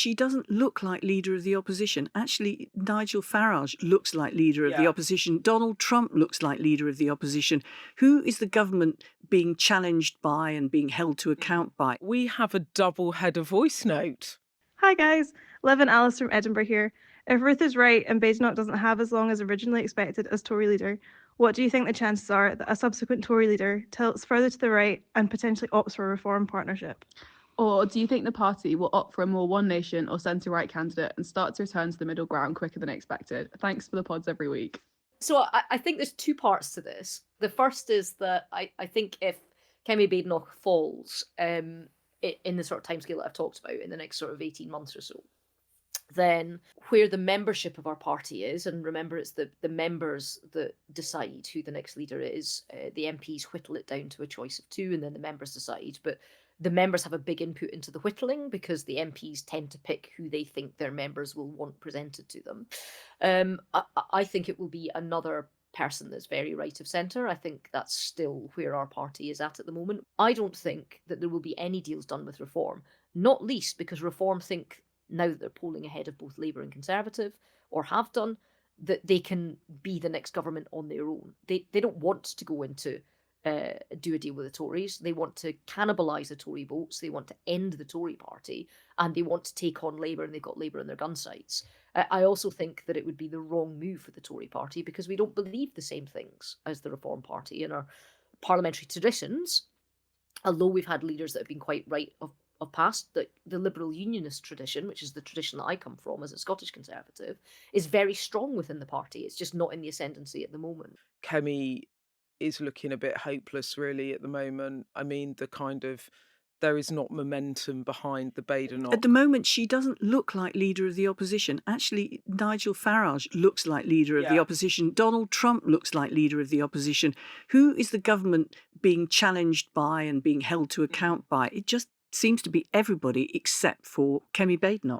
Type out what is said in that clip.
she doesn't look like leader of the opposition. Actually, Nigel Farage looks like leader of the opposition. Donald Trump looks like leader of the opposition. Who is the government being challenged by and being held to account by? We have a double header voice note. Hi guys, Liv and Alice from Edinburgh here. If Ruth is right and Badenoch doesn't have as long as originally expected as Tory leader, what do you think the chances are that a subsequent Tory leader tilts further to the right and potentially opts for a reform partnership? Or do you think the party will opt for a more one nation or centre-right candidate and start to return to the middle ground quicker than expected? Thanks for the pods every week. So I think there's two parts to this. The first is that I think if Kemi Badenoch falls in the sort of timescale that I've talked about in the next sort of 18 months or so, then where the membership of our party is, and remember it's the members that decide who the next leader is, the MPs whittle it down to a choice of two and then the members decide, but the members have a big input into the whittling because the MPs tend to pick who they think their members will want presented to them. I think it will be another person that's very right of centre. I think that's still where our party is at the moment. I don't think that there will be any deals done with Reform, not least because Reform think, now that they're polling ahead of both Labour and Conservative, or have done, that they can be the next government on their own. They don't want to go into do a deal with the Tories. They want to cannibalise the Tory votes. They want to end the Tory party, and they want to take on Labour, and they've got Labour in their gun sights. I also think that it would be the wrong move for the Tory party because we don't believe the same things as the Reform Party in our parliamentary traditions, although we've had leaders that have been quite right of past. The liberal unionist tradition, which is the tradition that I come from as a Scottish Conservative, is very strong within the party. It's just not in the ascendancy at the moment. Kemi is looking a bit hopeless really at the moment. I mean, there is not momentum behind the Badenoch. At the moment, she doesn't look like leader of the opposition. Actually, Nigel Farage looks like leader of the opposition. Donald Trump looks like leader of the opposition. Who is the government being challenged by and being held to account by? It just seems to be everybody except for Kemi Badenoch.